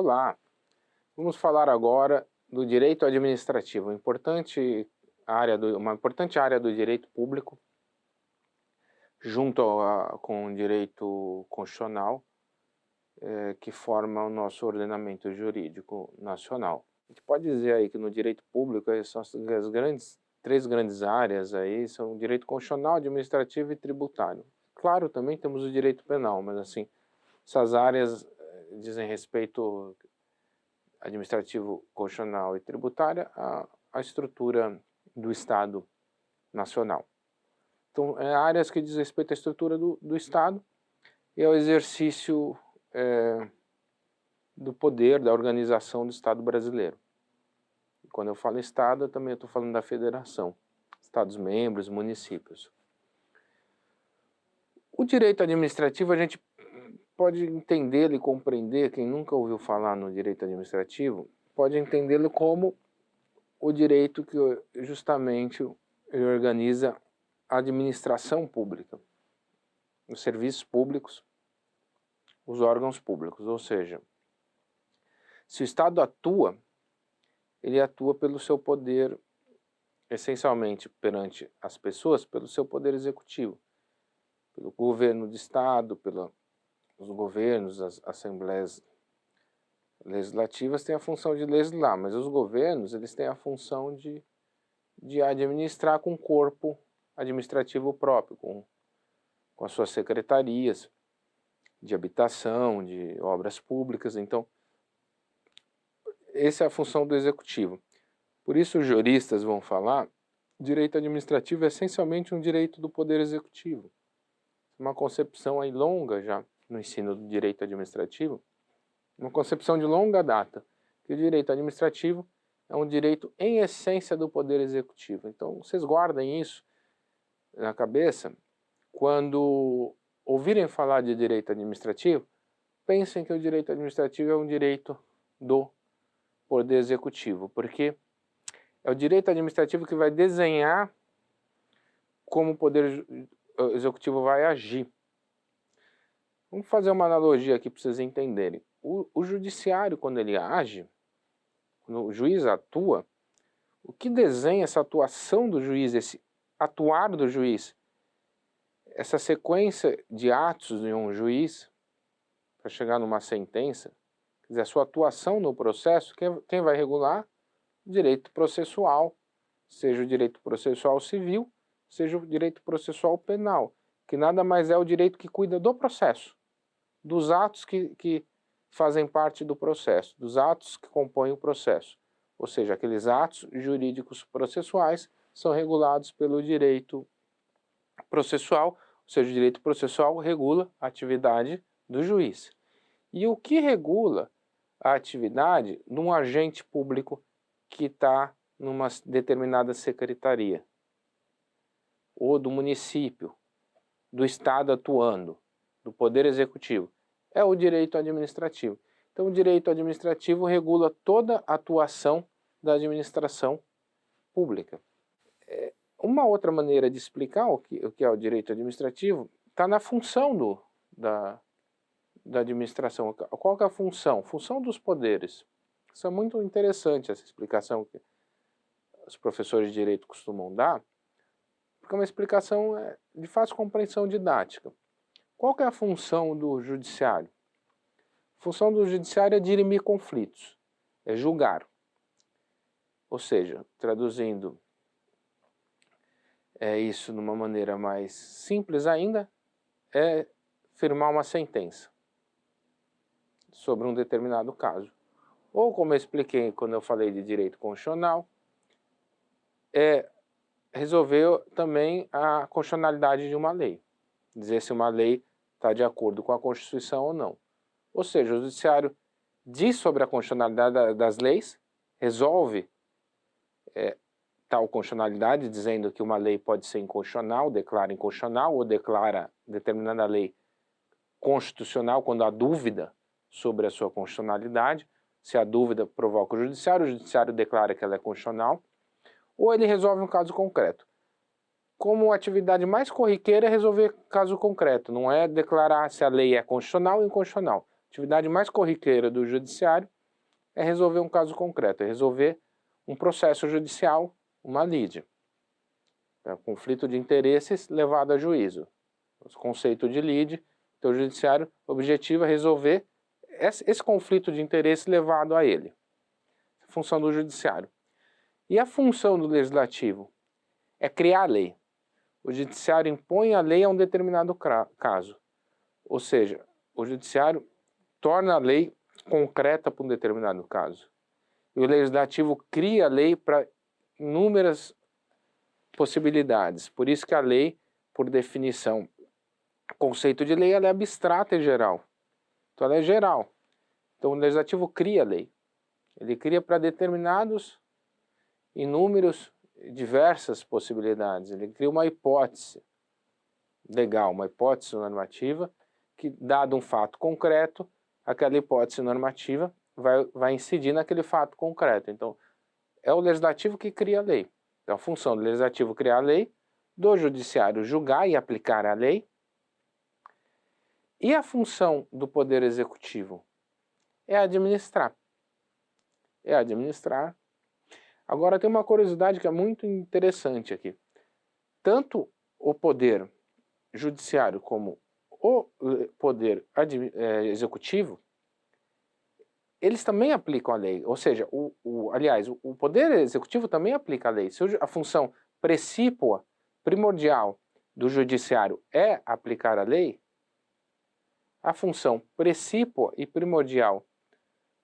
Olá, vamos falar agora do direito administrativo, uma importante área do direito público, junto com o direito constitucional, que forma o nosso ordenamento jurídico nacional. A gente pode dizer aí que no direito público são três grandes áreas aí, são o direito constitucional, administrativo e tributário. Claro, também temos o direito penal, mas assim, essas áreas dizem respeito administrativo, constitucional e tributária à estrutura do Estado nacional. Então, áreas que diz respeito à estrutura do Estado e ao exercício do poder, da organização do Estado brasileiro. E quando eu falo Estado, eu também estou falando da federação, Estados-membros, municípios. O direito administrativo a gente pode entendê-lo e compreender, quem nunca ouviu falar no direito administrativo, pode entendê-lo como o direito que justamente organiza a administração pública, os serviços públicos, os órgãos públicos, ou seja, se o Estado atua, ele atua pelo seu poder, essencialmente perante as pessoas, pelo seu poder executivo, pelo governo de Estado, os governos, as assembleias legislativas têm a função de legislar, mas os governos eles têm a função de administrar com um corpo administrativo próprio, com as suas secretarias de habitação, de obras públicas. Então, essa é a função do executivo. Por isso os juristas vão falar, direito administrativo é essencialmente um direito do poder executivo. Uma concepção aí longa já no ensino do direito administrativo, uma concepção de longa data, que o direito administrativo é um direito em essência do poder executivo. Então, vocês guardem isso na cabeça, quando ouvirem falar de direito administrativo, pensem que o direito administrativo é um direito do poder executivo, porque é o direito administrativo que vai desenhar como o poder executivo vai agir. Vamos fazer uma analogia aqui para vocês entenderem. O judiciário, quando ele age, quando o juiz atua, o que desenha essa atuação do juiz, esse atuar do juiz, essa sequência de atos de um juiz para chegar numa sentença, quer dizer, a sua atuação no processo, quem vai regular? O direito processual, seja o direito processual civil, seja o direito processual penal, que nada mais é o direito que cuida do processo, dos atos que fazem parte do processo, dos atos que compõem o processo. Ou seja, aqueles atos jurídicos processuais são regulados pelo direito processual, ou seja, o direito processual regula a atividade do juiz. E o que regula a atividade de um agente público que está numa determinada secretaria, ou do município, do Estado atuando, do Poder Executivo, é o direito administrativo. Então, o direito administrativo regula toda a atuação da administração pública. Uma outra maneira de explicar o que é o direito administrativo está na função da administração. Qual que é a função? Função dos poderes. Isso é muito interessante, essa explicação que os professores de direito costumam dar, porque é uma explicação de fácil compreensão didática. Qual que é a função do judiciário? A função do judiciário é dirimir conflitos, é julgar. Ou seja, traduzindo isso de uma maneira mais simples ainda, é firmar uma sentença sobre um determinado caso. Ou, como eu expliquei quando eu falei de direito constitucional, resolver também a constitucionalidade de uma lei. Dizer se uma lei está de acordo com a Constituição ou não. Ou seja, o judiciário diz sobre a constitucionalidade das leis, resolve tal constitucionalidade, dizendo que uma lei pode ser inconstitucional, declara inconstitucional, ou declara determinada lei constitucional quando há dúvida sobre a sua constitucionalidade. Se a dúvida provoca o judiciário declara que ela é constitucional, ou ele resolve um caso concreto. Como atividade mais corriqueira é resolver caso concreto, não é declarar se a lei é constitucional ou inconstitucional, atividade mais corriqueira do judiciário é resolver um caso concreto, é resolver um processo judicial, uma lide. É um conflito de interesses levado a juízo. O conceito de lide, então o judiciário, o objetivo é resolver esse conflito de interesse levado a ele. A função do judiciário. E a função do legislativo é criar a lei. O judiciário impõe a lei a um determinado caso. Ou seja, o judiciário torna a lei concreta para um determinado caso. E o legislativo cria a lei para inúmeras possibilidades. Por isso que a lei, por definição, o conceito de lei ela é abstrata e geral. Então ela é geral. Então o legislativo cria a lei. Ele cria para determinados, inúmeros, diversas possibilidades. Ele cria uma hipótese legal, uma hipótese normativa, que, dado um fato concreto, aquela hipótese normativa vai incidir naquele fato concreto. Então, é o legislativo que cria a lei. Então, a função do legislativo é criar a lei, do judiciário julgar e aplicar a lei, e a função do poder executivo é administrar. É administrar. Agora, tem uma curiosidade que é muito interessante aqui. Tanto o poder judiciário como o poder executivo, eles também aplicam a lei. Ou seja, aliás, o poder executivo também aplica a lei. Se a função precípua, primordial do judiciário é aplicar a lei, a função precípua e primordial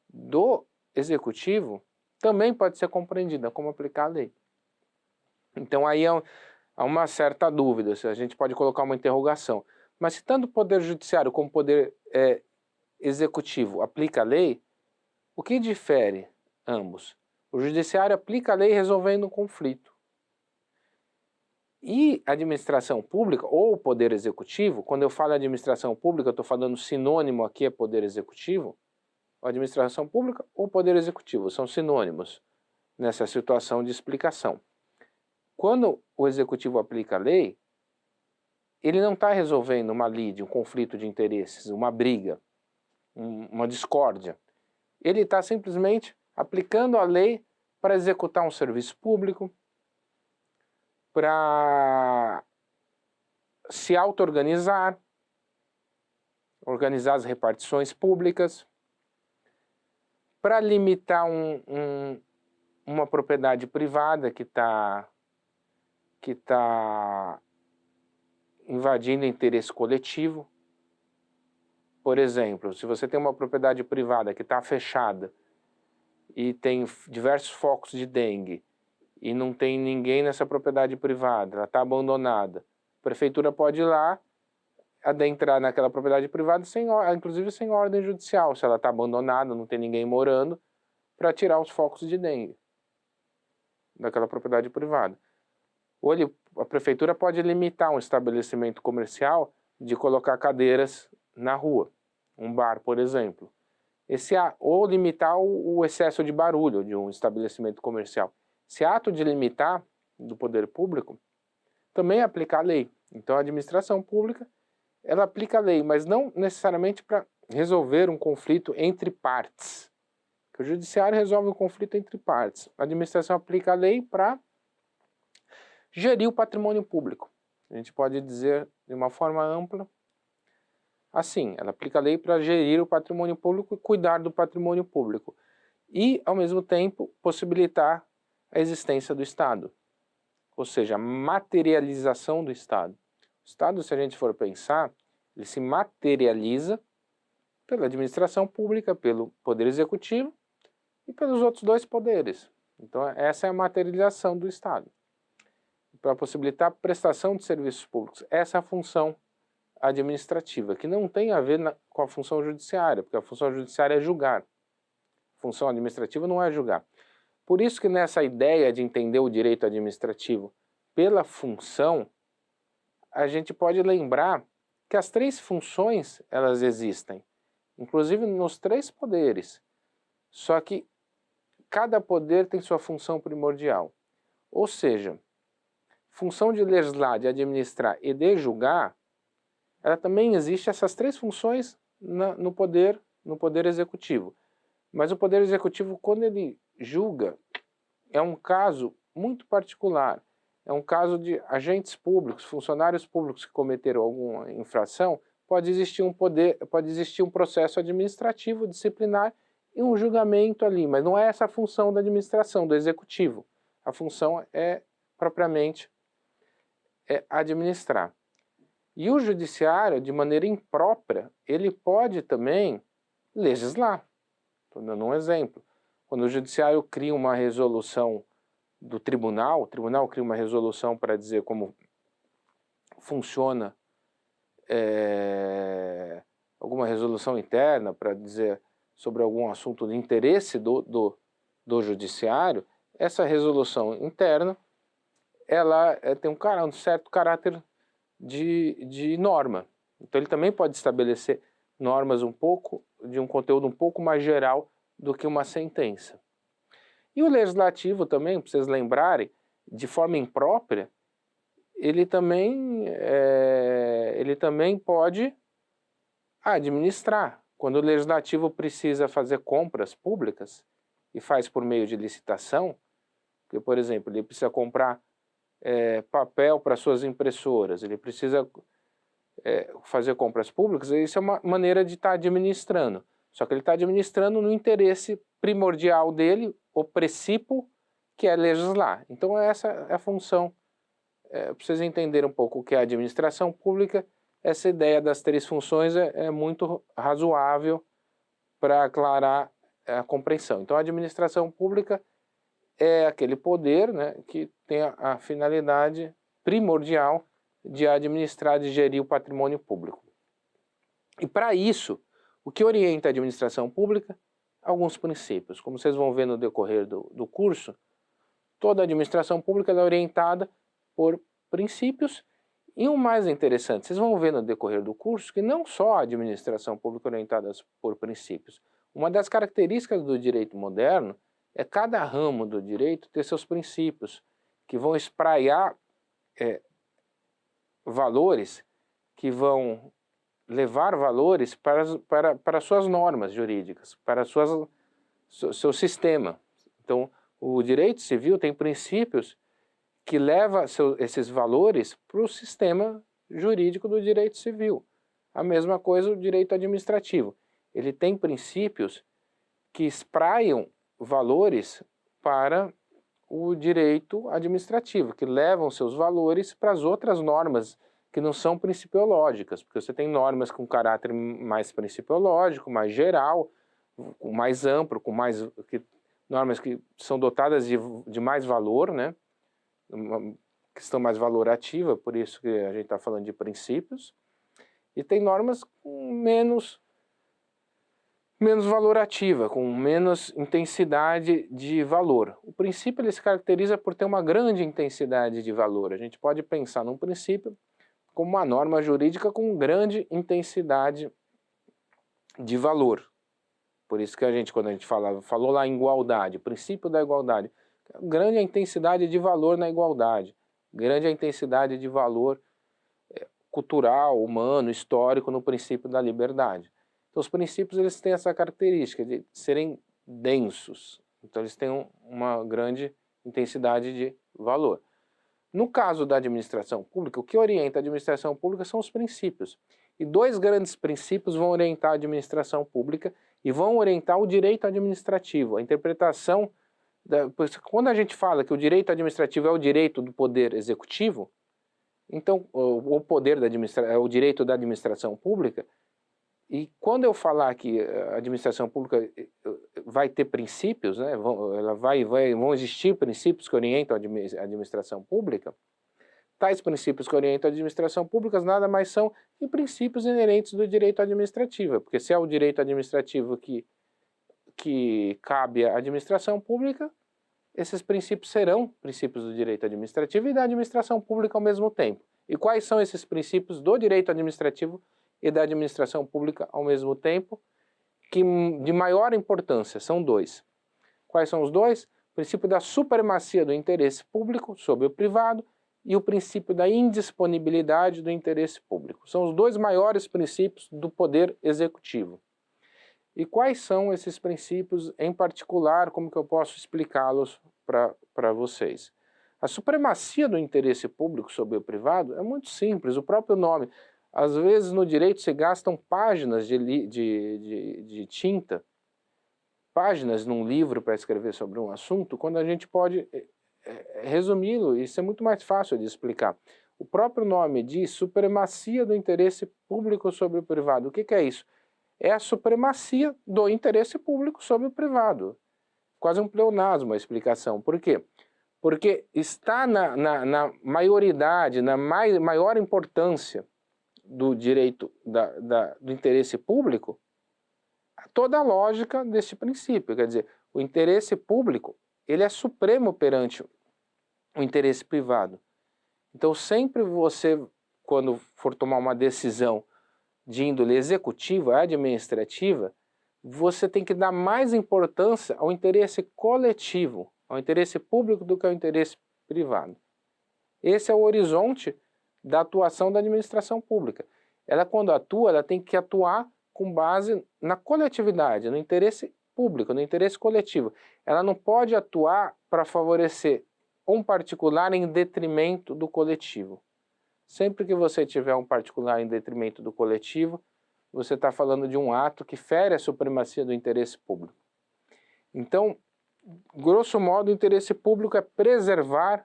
do executivo também pode ser compreendida como aplicar a lei. Então aí há uma certa dúvida, a gente pode colocar uma interrogação. Mas se tanto o poder judiciário como o poder executivo aplica a lei, o que difere ambos? O judiciário aplica a lei resolvendo um conflito. E a administração pública, ou o poder executivo, quando eu falo administração pública, eu estou falando sinônimo aqui é poder executivo, a administração pública ou poder executivo, são sinônimos nessa situação de explicação. Quando o executivo aplica a lei, ele não está resolvendo uma lide, um conflito de interesses, uma briga, uma discórdia. Ele está simplesmente aplicando a lei para executar um serviço público, para se auto-organizar, organizar as repartições públicas, para limitar uma propriedade privada que está invadindo interesse coletivo. Por exemplo, se você tem uma propriedade privada que está fechada e tem diversos focos de dengue e não tem ninguém nessa propriedade privada, ela está abandonada, a prefeitura pode ir lá adentrar naquela propriedade privada, inclusive sem ordem judicial, se ela está abandonada, não tem ninguém morando, para tirar os focos de dengue daquela propriedade privada. Ou a prefeitura pode limitar um estabelecimento comercial de colocar cadeiras na rua, um bar, por exemplo. Ou limitar o excesso de barulho de um estabelecimento comercial. Esse ato de limitar do poder público também é aplicar a lei. Então a administração pública ela aplica a lei, mas não necessariamente para resolver um conflito entre partes. O judiciário resolve um conflito entre partes. A administração aplica a lei para gerir o patrimônio público. A gente pode dizer de uma forma ampla assim, ela aplica a lei para gerir o patrimônio público e cuidar do patrimônio público. E, ao mesmo tempo, possibilitar a existência do Estado. Ou seja, a materialização do Estado. O Estado, se a gente for pensar, ele se materializa pela administração pública, pelo poder executivo e pelos outros dois poderes. Então, essa é a materialização do Estado. Para possibilitar a prestação de serviços públicos. Essa é a função administrativa, que não tem a ver com a função judiciária, porque a função judiciária é julgar. A função administrativa não é julgar. Por isso que nessa ideia de entender o direito administrativo pela função, a gente pode lembrar que as três funções, elas existem, inclusive nos três poderes. Só que cada poder tem sua função primordial. Ou seja, função de legislar, de administrar e de julgar, ela também existe essas três funções no poder no Poder Executivo. Mas o Poder Executivo, quando ele julga, é um caso muito particular. É um caso de agentes públicos, funcionários públicos que cometeram alguma infração, pode existir um processo administrativo, disciplinar e um julgamento ali, mas não é essa a função da administração, do executivo. A função é propriamente administrar. E o judiciário, de maneira imprópria, ele pode também legislar. Estou dando um exemplo. Quando o judiciário cria uma resolução do tribunal, o tribunal cria uma resolução para dizer como funciona alguma resolução interna, para dizer sobre algum assunto de interesse do judiciário, essa resolução interna ela tem um certo caráter de norma. Então ele também pode estabelecer normas de um conteúdo um pouco mais geral do que uma sentença. E o legislativo também, para vocês lembrarem, de forma imprópria, ele também pode administrar. Quando o legislativo precisa fazer compras públicas e faz por meio de licitação, porque, por exemplo, ele precisa comprar papel para suas impressoras, ele precisa fazer compras públicas, isso é uma maneira de estar administrando. Só que ele está administrando no interesse primordial dele, o princípio que é legislar. Então essa é a função, para vocês entenderem um pouco o que é a administração pública, essa ideia das três funções é muito razoável para aclarar a compreensão. Então a administração pública é aquele poder, né, que tem a finalidade primordial de administrar, de gerir o patrimônio público. E para isso, o que orienta a administração pública? Alguns princípios. Como vocês vão ver no decorrer do curso, toda a administração pública é orientada por princípios. E o mais interessante, vocês vão ver no decorrer do curso que não só a administração pública é orientada por princípios. Uma das características do direito moderno é cada ramo do direito ter seus princípios, que vão espraiar valores, que vão levar valores para suas normas jurídicas, para seu sistema. Então, o direito civil tem princípios que levam esses valores para o sistema jurídico do direito civil. A mesma coisa o direito administrativo. Ele tem princípios que espraiam valores para o direito administrativo, que levam seus valores para as outras normas que não são principiológicas, porque você tem normas com caráter mais principiológico, mais geral, mais amplo, normas que são dotadas de mais valor, né? Uma questão mais valorativa, por isso que a gente está falando de princípios, e tem normas com menos valorativa, com menos intensidade de valor. O princípio ele se caracteriza por ter uma grande intensidade de valor. A gente pode pensar num princípio como uma norma jurídica com grande intensidade de valor. Por isso que quando a gente falou lá em igualdade, princípio da igualdade, grande a intensidade de valor na igualdade, grande a intensidade de valor cultural, humano, histórico no princípio da liberdade. Então os princípios eles têm essa característica de serem densos, então eles têm uma grande intensidade de valor. No caso da administração pública, o que orienta a administração pública são os princípios. E dois grandes princípios vão orientar a administração pública e vão orientar o direito administrativo, a interpretação. Quando a gente fala que o direito administrativo é o direito do poder executivo, então o direito da administração pública, e quando eu falar que a administração pública vai ter princípios, né, vão existir princípios que orientam a administração pública, tais princípios que orientam a administração pública nada mais são que princípios inerentes do direito administrativo, porque se é o direito administrativo que cabe à administração pública, esses princípios serão princípios do direito administrativo e da administração pública ao mesmo tempo. E quais são esses princípios do direito administrativo e da administração pública ao mesmo tempo, que de maior importância são dois. Quais são os dois? O princípio da supremacia do interesse público sobre o privado e o princípio da indisponibilidade do interesse público. São os dois maiores princípios do poder executivo. E quais são esses princípios em particular, como que eu posso explicá-los para vocês? A supremacia do interesse público sobre o privado é muito simples, o próprio nome. Às vezes no direito se gastam páginas de tinta, páginas num livro para escrever sobre um assunto, quando a gente pode resumi-lo, isso é muito mais fácil de explicar. O próprio nome diz supremacia do interesse público sobre o privado. O que é isso? É a supremacia do interesse público sobre o privado. Quase um pleonasmo a explicação. Por quê? Porque está na maioridade, na maior importância do direito do interesse público, toda a lógica deste princípio. Quer dizer, o interesse público ele é supremo perante o interesse privado. Então sempre você, quando for tomar uma decisão de índole executiva, administrativa, você tem que dar mais importância ao interesse coletivo, ao interesse público do que ao interesse privado. Esse é o horizonte da atuação da administração pública. Ela, quando atua, ela tem que atuar com base na coletividade, no interesse público, no interesse coletivo. Ela não pode atuar para favorecer um particular em detrimento do coletivo. Sempre que você tiver um particular em detrimento do coletivo, você está falando de um ato que fere a supremacia do interesse público. Então, grosso modo, o interesse público é preservar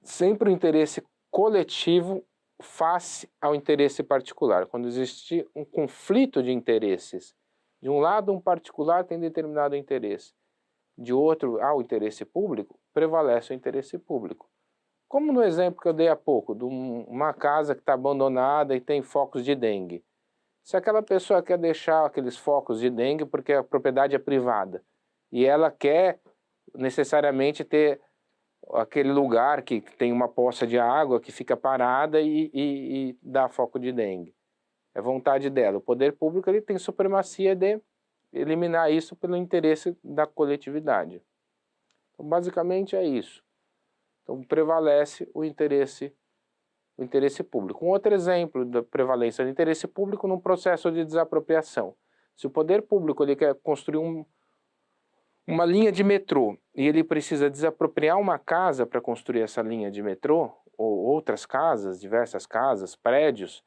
sempre o interesse coletivo face ao interesse particular. Quando existe um conflito de interesses, de um lado um particular tem determinado interesse, de outro o interesse público, prevalece o interesse público. Como no exemplo que eu dei há pouco, de uma casa que está abandonada e tem focos de dengue. Se aquela pessoa quer deixar aqueles focos de dengue porque a propriedade é privada e ela quer necessariamente ter aquele lugar que tem uma poça de água que fica parada e dá foco de dengue. É vontade dela. O poder público ele tem supremacia de eliminar isso pelo interesse da coletividade. Então, basicamente é isso. Então, prevalece o interesse público. Um outro exemplo da prevalência do interesse público num processo de desapropriação. Se o poder público ele quer construir uma linha de metrô e ele precisa desapropriar uma casa para construir essa linha de metrô, ou outras casas, diversas casas, prédios,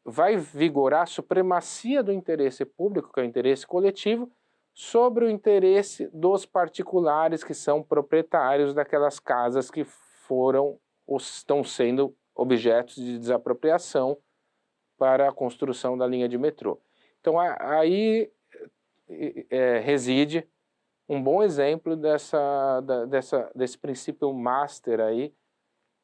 vai vigorar a supremacia do interesse público, que é o interesse coletivo, sobre o interesse dos particulares que são proprietários daquelas casas que foram ou estão sendo objetos de desapropriação para a construção da linha de metrô. Então aí reside um bom exemplo desse princípio master aí,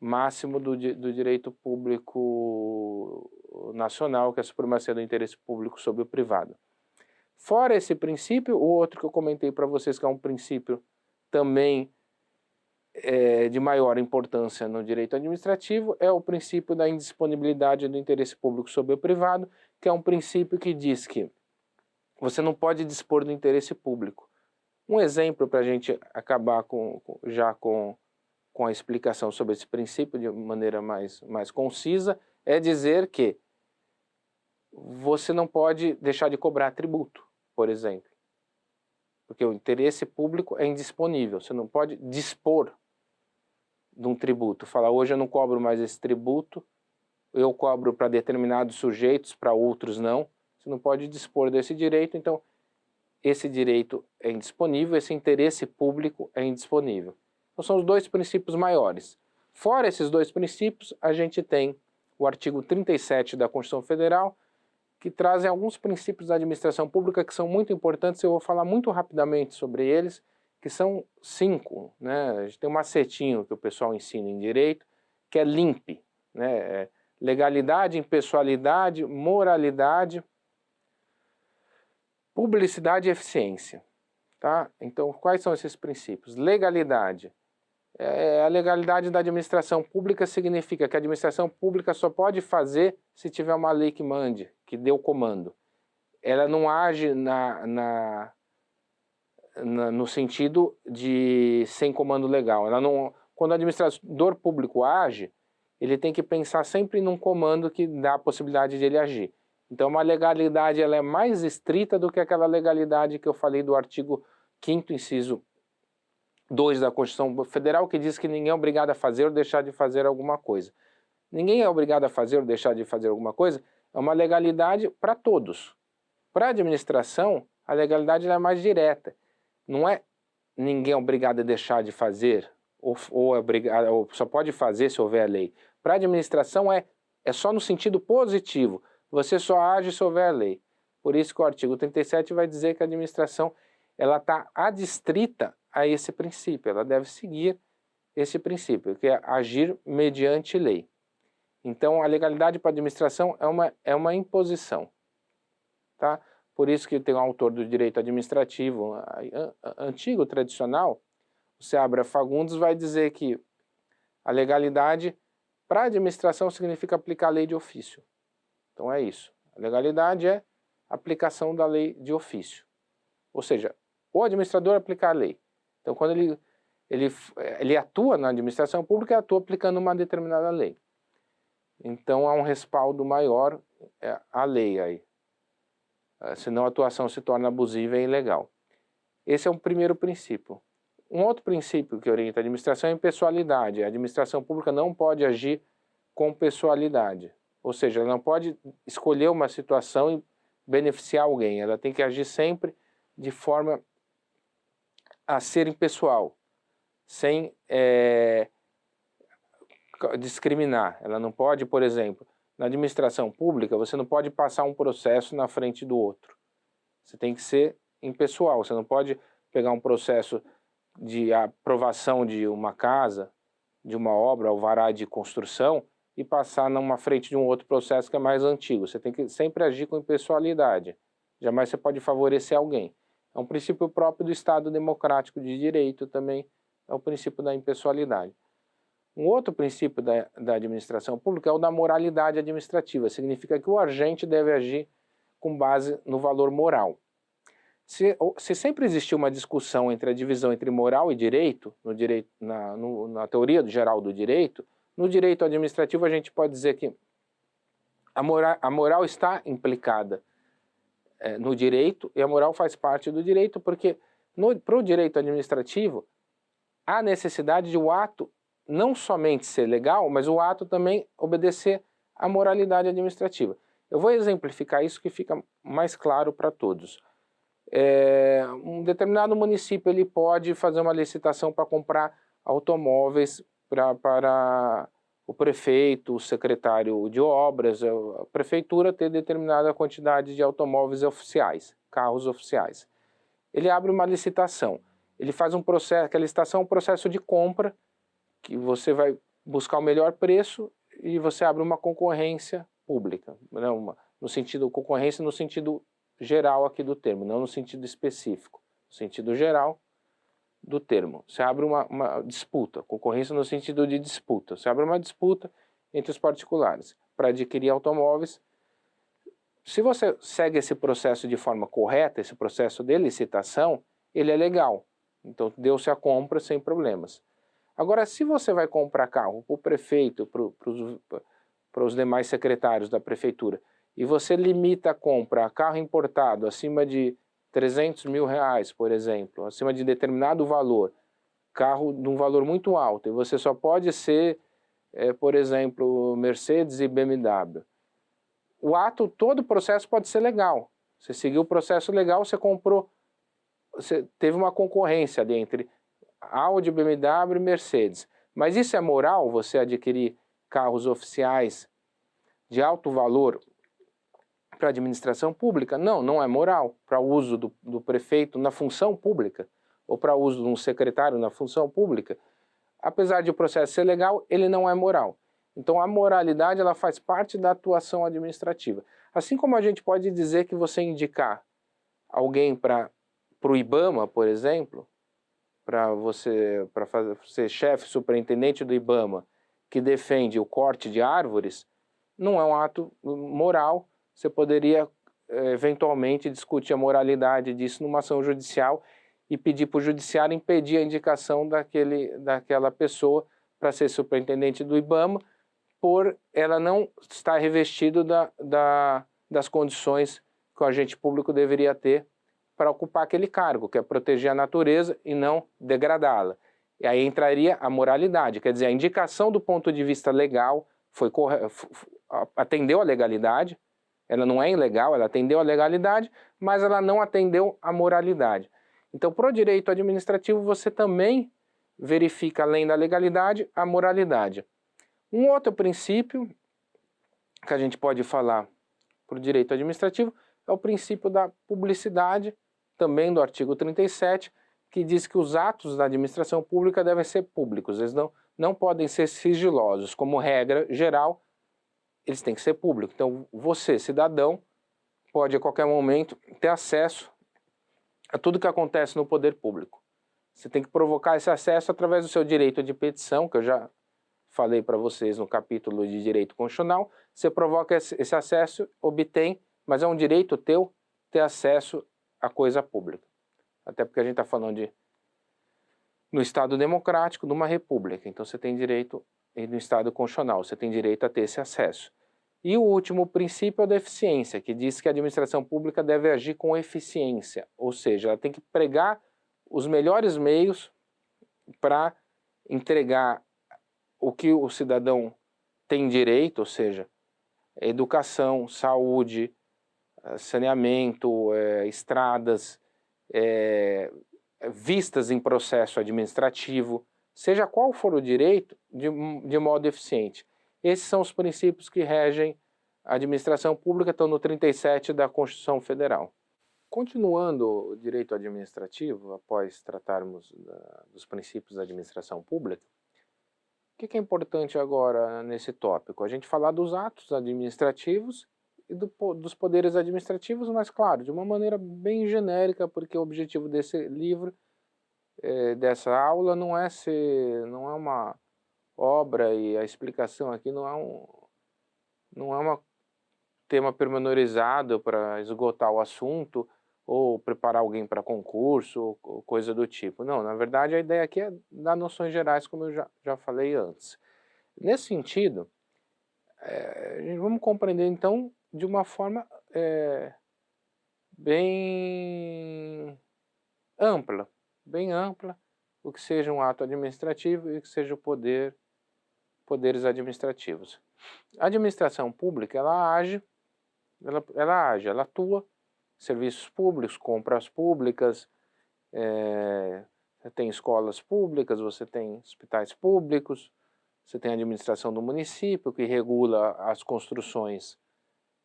máximo do direito público nacional, que é a supremacia do interesse público sobre o privado. Fora esse princípio, o outro que eu comentei para vocês, que é um princípio também de maior importância no direito administrativo, é o princípio da indisponibilidade do interesse público sobre o privado, que é um princípio que diz que você não pode dispor do interesse público. Um exemplo para a gente acabar já com a explicação sobre esse princípio de maneira mais concisa, é dizer que você não pode deixar de cobrar tributo, por exemplo. Porque o interesse público é indisponível, você não pode dispor de um tributo. Falar, hoje eu não cobro mais esse tributo, eu cobro para determinados sujeitos, para outros não. Você não pode dispor desse direito, então esse direito é indisponível, esse interesse público é indisponível. Então são os dois princípios maiores. Fora esses dois princípios, a gente tem o artigo 37 da Constituição Federal, que trazem alguns princípios da administração pública que são muito importantes, eu vou falar muito rapidamente sobre eles, que são 5, né? A gente tem um macetinho que o pessoal ensina em direito, que é LIMP, né? Legalidade, impessoalidade, moralidade, publicidade e eficiência. Tá? Então, quais são esses princípios? Legalidade. A legalidade da administração pública significa que a administração pública só pode fazer se tiver uma lei que mande, que dê o comando. Ela não age no sentido de sem comando legal. Quando o administrador público age, ele tem que pensar sempre num comando que dá a possibilidade de ele agir. Então uma legalidade ela é mais estrita do que aquela legalidade que eu falei do artigo 5º, inciso 2 da Constituição Federal, que diz que ninguém é obrigado a fazer ou deixar de fazer alguma coisa. Ninguém é obrigado a fazer ou deixar de fazer alguma coisa, é uma legalidade para todos. Para a administração, a legalidade é mais direta. Não é ninguém é obrigado a deixar de fazer, ou só pode fazer se houver a lei. Para a administração é só no sentido positivo. Você só age se houver a lei. Por isso que o artigo 37 vai dizer que a administração está adstrita a esse princípio. Ela deve seguir esse princípio, que é agir mediante lei. Então, a legalidade para a administração é uma imposição. Tá? Por isso que tem um autor do direito administrativo antigo, tradicional, o Seabra Fagundes, vai dizer que a legalidade para a administração significa aplicar a lei de ofício. Então é isso. A legalidade é a aplicação da lei de ofício. Ou seja, o administrador aplicar a lei. Então quando ele atua na administração pública, ele atua aplicando uma determinada lei. Então há um respaldo maior à lei aí. Senão a atuação se torna abusiva e ilegal. Esse é um primeiro princípio. Um outro princípio que orienta a administração é a impessoalidade. A administração pública não pode agir com pessoalidade. Ou seja, ela não pode escolher uma situação e beneficiar alguém. Ela tem que agir sempre de forma a ser impessoal, sem discriminar. Ela não pode, por exemplo, na administração pública, você não pode passar um processo na frente do outro. Você tem que ser impessoal. Você não pode pegar um processo de aprovação de uma casa, de uma obra, alvará de construção, e passar numa frente de um outro processo que é mais antigo. Você tem que sempre agir com impessoalidade. Jamais você pode favorecer alguém. É um princípio próprio do Estado democrático de direito também, é o princípio da impessoalidade. Um outro princípio da administração pública é o da moralidade administrativa. Significa que o agente deve agir com base no valor moral. Se sempre existiu uma discussão entre a divisão entre moral e direito, na teoria geral do direito, no direito administrativo a gente pode dizer que a moral está implicada no direito, e a moral faz parte do direito, porque para o direito administrativo há necessidade de o ato não somente ser legal, mas o ato também obedecer à moralidade administrativa. Eu vou exemplificar isso que fica mais claro para todos. Um determinado município ele pode fazer uma licitação para comprar automóveis para o prefeito, o secretário de obras, a prefeitura ter determinada quantidade de automóveis oficiais, carros oficiais. Ele abre uma licitação, ele faz um processo, que a licitação é um processo de compra, que você vai buscar o melhor preço e você abre uma concorrência pública, né? Concorrência no sentido geral aqui do termo, não no sentido específico, no sentido geral do termo. Você abre uma disputa, concorrência no sentido de disputa. Você abre uma disputa entre os particulares para adquirir automóveis. Se você segue esse processo de forma correta, esse processo de licitação, ele é legal. Então deu-se a compra sem problemas. Agora, se você vai comprar carro para o prefeito, para os demais secretários da prefeitura, e você limita a compra a carro importado acima de 300 mil reais, por exemplo, acima de determinado valor, carro de um valor muito alto, e você só pode ser, por exemplo, Mercedes e BMW. Todo o processo pode ser legal. Você seguiu o processo legal, você comprou, você teve uma concorrência ali entre Audi, BMW e Mercedes. Mas isso é moral, você adquirir carros oficiais de alto valor para a administração pública? Não, não é moral. Para o uso do prefeito na função pública, ou para o uso de um secretário na função pública, apesar de o processo ser legal, ele não é moral. Então a moralidade ela faz parte da atuação administrativa. Assim como a gente pode dizer que você indicar alguém para o IBAMA, por exemplo, para ser chefe superintendente do IBAMA, que defende o corte de árvores, não é um ato moral. Você poderia eventualmente discutir a moralidade disso numa ação judicial e pedir para o judiciário impedir a indicação daquela pessoa para ser superintendente do IBAMA, por ela não estar revestido das condições que o agente público deveria ter para ocupar aquele cargo, que é proteger a natureza e não degradá-la. E aí entraria a moralidade, quer dizer, a indicação do ponto de vista legal atendeu a legalidade, ela não é ilegal, ela atendeu a legalidade, mas ela não atendeu a moralidade. Então, para o direito administrativo, você também verifica, além da legalidade, a moralidade. Um outro princípio que a gente pode falar para o direito administrativo é o princípio da publicidade, também do artigo 37, que diz que os atos da administração pública devem ser públicos, eles não podem ser sigilosos. Como regra geral, eles têm que ser públicos. Então, você, cidadão, pode a qualquer momento ter acesso a tudo que acontece no poder público. Você tem que provocar esse acesso através do seu direito de petição, que eu já falei para vocês no capítulo de direito constitucional. Você provoca esse acesso, obtém, mas é um direito teu ter acesso à coisa pública. Até porque a gente está falando no Estado democrático, de uma república. Então você tem direito, e no Estado constitucional, você tem direito a ter esse acesso. E o último princípio é o da eficiência, que diz que a administração pública deve agir com eficiência, ou seja, ela tem que pregar os melhores meios para entregar o que o cidadão tem direito, ou seja, educação, saúde, saneamento, estradas, vistas em processo administrativo, seja qual for o direito, de modo eficiente. Esses são os princípios que regem a administração pública, estão no 37 da Constituição Federal. Continuando o direito administrativo, após tratarmos dos princípios da administração pública, o que é importante agora nesse tópico? A gente falar dos atos administrativos e dos poderes administrativos, mas claro, de uma maneira bem genérica, porque o objetivo desse livro, dessa aula, não é uma obra, e a explicação aqui não é um tema pormenorizado para esgotar o assunto ou preparar alguém para concurso ou coisa do tipo. Não, na verdade a ideia aqui é dar noções gerais, como eu já falei antes. Nesse sentido, vamos compreender então de uma forma bem ampla, o que seja um ato administrativo e o que seja poderes administrativos. A administração pública, ela atua, serviços públicos, compras públicas, você tem escolas públicas, você tem hospitais públicos, você tem a administração do município, que regula as construções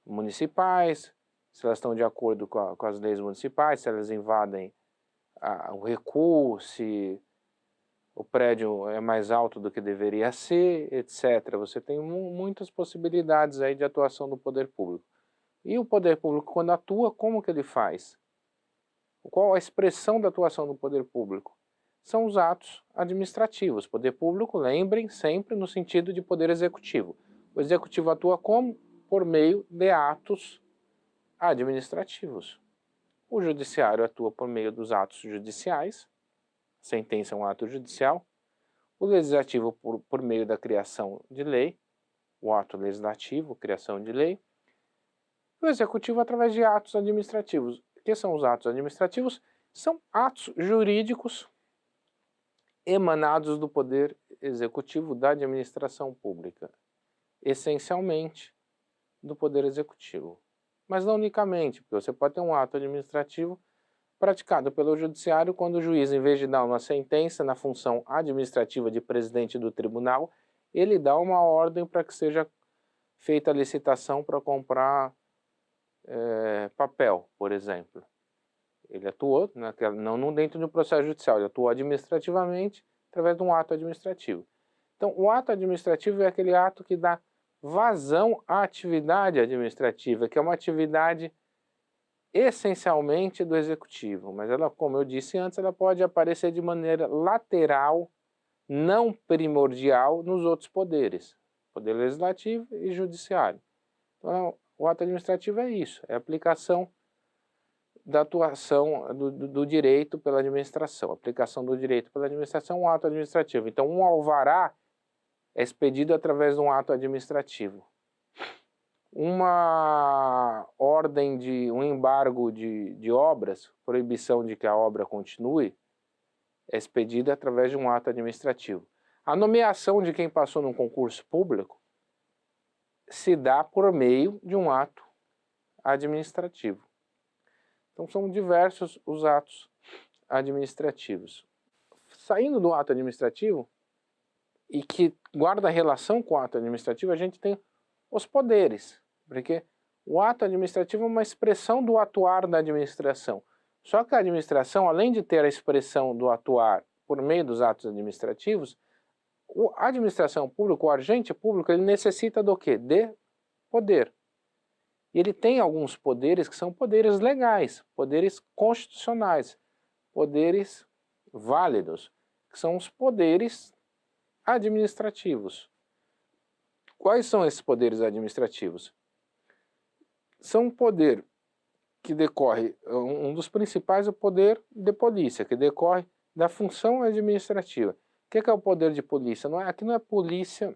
municipais, se elas estão de acordo com as leis municipais, se elas invadem o recuo, se o prédio é mais alto do que deveria ser, etc. Você tem muitas possibilidades aí de atuação do poder público. E o poder público, quando atua, como que ele faz? Qual a expressão da atuação do poder público? São os atos administrativos. Poder público, lembrem, sempre no sentido de poder executivo. O executivo atua como? Por meio de atos administrativos. O judiciário atua por meio dos atos judiciais, sentença é um ato judicial. O legislativo por meio da criação de lei, o ato legislativo, criação de lei. O executivo através de atos administrativos. O que são os atos administrativos? São atos jurídicos emanados do poder executivo da administração pública, essencialmente do poder executivo. Mas não unicamente, porque você pode ter um ato administrativo praticado pelo judiciário quando o juiz, em vez de dar uma sentença na função administrativa de presidente do tribunal, ele dá uma ordem para que seja feita a licitação para comprar papel, por exemplo. Ele atuou, não dentro do processo judicial, ele atuou administrativamente através de um ato administrativo. Então, o ato administrativo é aquele ato que dá vazão à atividade administrativa, que é uma atividade essencialmente do executivo, mas ela, como eu disse antes, ela pode aparecer de maneira lateral, não primordial nos outros poderes, poder legislativo e judiciário. Então, o ato administrativo é isso, é a aplicação da atuação do direito pela administração. A aplicação do direito pela administração é um ato administrativo. Então, um alvará é expedido através de um ato administrativo. uma ordem um embargo de obras, proibição de que a obra continue, é expedida através de um ato administrativo. A nomeação de quem passou num concurso público se dá por meio de um ato administrativo. Então são diversos os atos administrativos. Saindo do ato administrativo, e que guarda relação com o ato administrativo, a gente tem os poderes, porque o ato administrativo é uma expressão do atuar da administração. Só que a administração, além de ter a expressão do atuar por meio dos atos administrativos, a administração pública, o agente público, ele necessita do quê? De poder. E ele tem alguns poderes que são poderes legais, poderes constitucionais, poderes válidos, que são os poderes administrativos. Quais são esses poderes administrativos? São um poder que decorre, um dos principais é o poder de polícia, que decorre da função administrativa. O que é o poder de polícia? Aqui não é polícia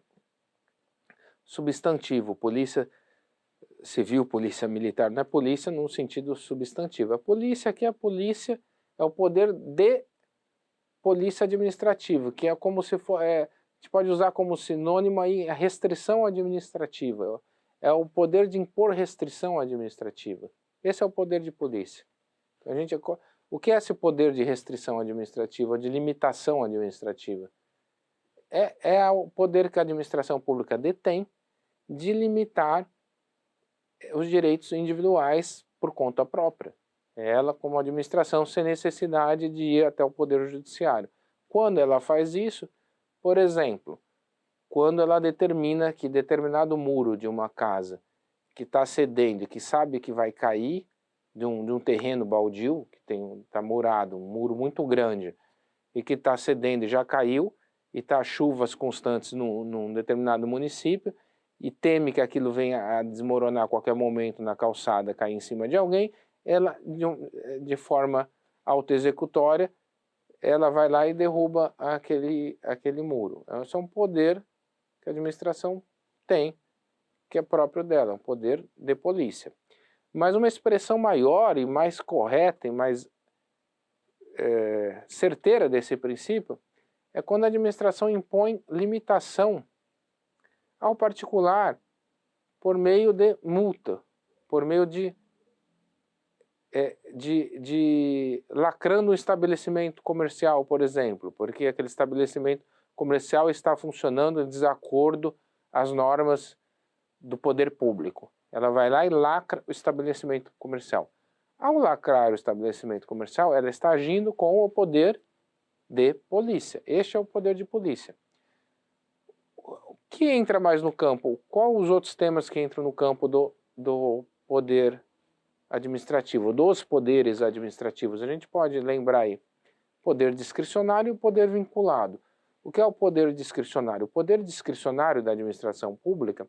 substantivo, polícia civil, polícia militar, não é polícia no sentido substantivo. A polícia aqui, a polícia é o poder de polícia administrativa, que é como se for, a gente pode usar como sinônimo aí a restrição administrativa. É o poder de impor restrição administrativa. Esse é o poder de polícia. Então, o que é esse poder de restrição administrativa, de limitação administrativa? É o poder que a administração pública detém de limitar os direitos individuais por conta própria. Ela, como administração, sem necessidade de ir até o Poder Judiciário. Quando ela faz isso, por exemplo, quando ela determina que determinado muro de uma casa que está cedendo, que sabe que vai cair de um terreno baldio, que está murado, um muro muito grande, e que está cedendo e já caiu, e está chuvas constantes num determinado município, e teme que aquilo venha a desmoronar a qualquer momento na calçada, cair em cima de alguém, ela, de forma autoexecutória, ela vai lá e derruba aquele muro. Esse é um poder que a administração tem, que é próprio dela, um poder de polícia. Mas uma expressão maior e mais correta e mais certeira desse princípio é quando a administração impõe limitação ao particular por meio de multa, por meio de lacrando um estabelecimento comercial, por exemplo, porque aquele estabelecimento comercial está funcionando em desacordo às normas do poder público. Ela vai lá e lacra o estabelecimento comercial. Ao lacrar o estabelecimento comercial, ela está agindo com o poder de polícia. Este é o poder de polícia. O que entra mais no campo? Quais os outros temas que entram no campo do poder administrativo, dos poderes administrativos? A gente pode lembrar aí, poder discricionário e poder vinculado. O que é o poder discricionário? O poder discricionário da administração pública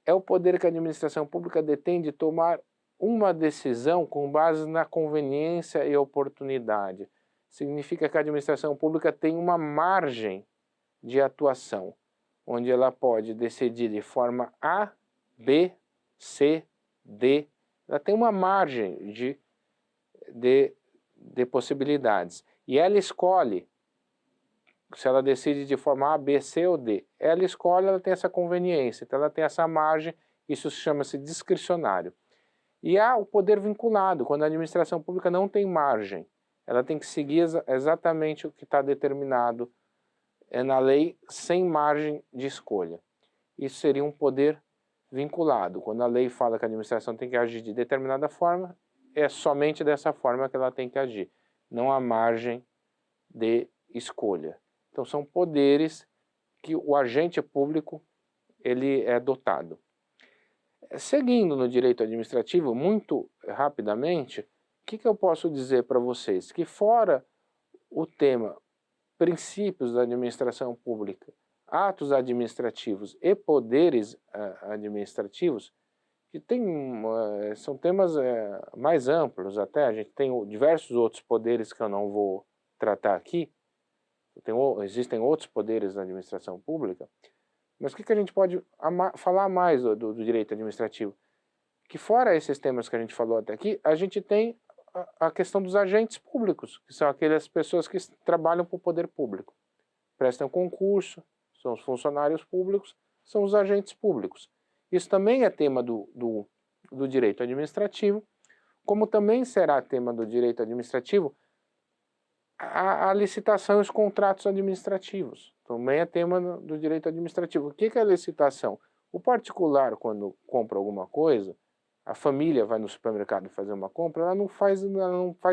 é o poder que a administração pública detém de tomar uma decisão com base na conveniência e oportunidade. Significa que a administração pública tem uma margem de atuação, onde ela pode decidir de forma A, B, C, D. Ela tem uma margem de possibilidades. E ela escolhe se ela decide de forma A, B, C ou D. Ela escolhe, ela tem essa conveniência, então ela tem essa margem, isso chama-se discricionário. E há o poder vinculado, quando a administração pública não tem margem, ela tem que seguir exatamente o que está determinado na lei, sem margem de escolha. Isso seria um poder vinculado. Quando a lei fala que a administração tem que agir de determinada forma, é somente dessa forma que ela tem que agir. Não há margem de escolha. Então são poderes que o agente público ele é dotado. Seguindo no direito administrativo, muito rapidamente, o que eu posso dizer para vocês? Que fora o tema princípios da administração pública, atos administrativos e poderes administrativos, que são temas mais amplos até, a gente tem diversos outros poderes que eu não vou tratar aqui, existem outros poderes da administração pública, Mas o que a gente pode falar mais do direito administrativo? Que fora esses temas que a gente falou até aqui, a gente tem a questão dos agentes públicos, que são aquelas pessoas que trabalham para o poder público. Prestam concurso, são os funcionários públicos, são os agentes públicos. Isso também é tema do direito administrativo, como também será tema do direito administrativo a licitação e os contratos administrativos. Também é tema do direito administrativo. O que é a licitação? O particular, quando compra alguma coisa, a família vai no supermercado fazer uma compra, ela não faz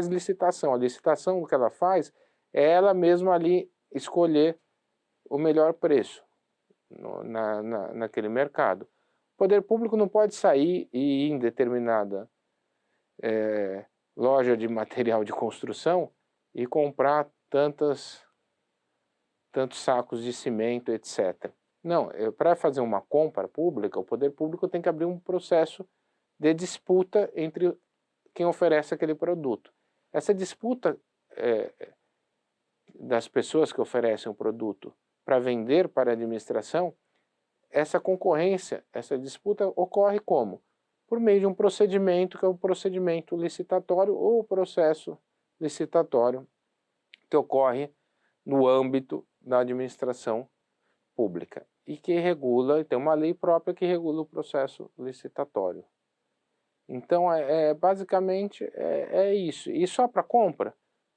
licitação. A licitação, o que ela faz, é ela mesma ali escolher o melhor preço naquele mercado. O poder público não pode sair e ir em determinada loja de material de construção e comprar tantos sacos de cimento, etc. Não, para fazer uma compra pública, o poder público tem que abrir um processo de disputa entre quem oferece aquele produto. Essa disputa das pessoas que oferecem o produto para vender para a administração, essa concorrência, essa disputa ocorre como? Por meio de um procedimento, que é o procedimento licitatório ou o processo licitatório que ocorre no âmbito da administração pública e que regula, tem uma lei própria que regula o processo licitatório. Então, basicamente, é isso. E só para compra?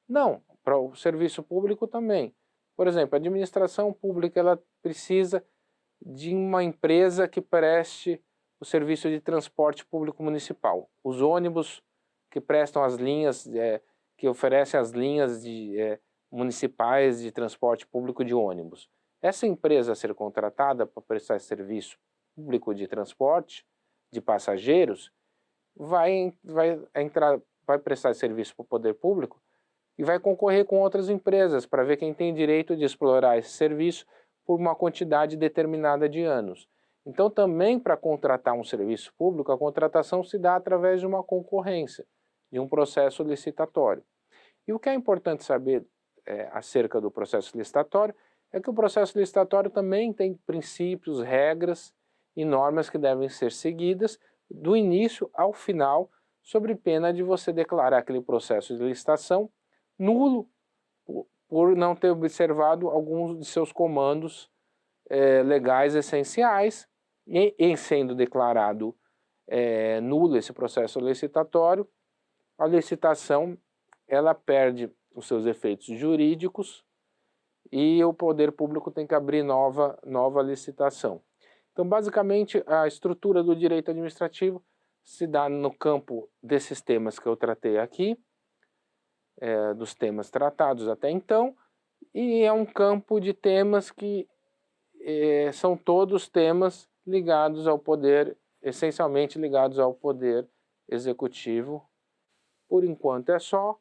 Não, para o serviço público também. Por exemplo, a administração pública ela precisa de uma empresa que preste o serviço de transporte público municipal. Os ônibus que prestam as linhas, que oferecem as linhas municipais de transporte público de ônibus. Essa empresa a ser contratada para prestar serviço público de transporte de passageiros vai prestar serviço para o poder público e vai concorrer com outras empresas para ver quem tem direito de explorar esse serviço por uma quantidade determinada de anos. Então, também para contratar um serviço público, a contratação se dá através de uma concorrência, de um processo licitatório. E o que é importante saber acerca do processo licitatório é que o processo licitatório também tem princípios, regras e normas que devem ser seguidas do início ao final, sob pena de você declarar aquele processo de licitação nulo por não ter observado alguns de seus comandos legais essenciais, e em sendo declarado nulo esse processo licitatório, a licitação ela perde os seus efeitos jurídicos e o poder público tem que abrir nova licitação. Então, basicamente, a estrutura do direito administrativo se dá no campo desses temas que eu tratei aqui, dos temas tratados até então, e é um campo de temas que são todos temas ligados ao poder, essencialmente ligados ao poder executivo. Por enquanto é só.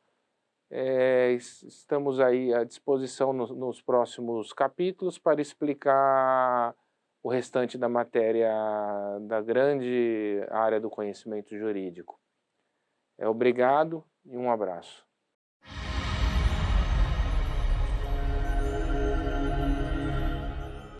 Estamos aí à disposição nos próximos capítulos para explicar o restante da matéria da grande área do conhecimento jurídico. Obrigado e um abraço.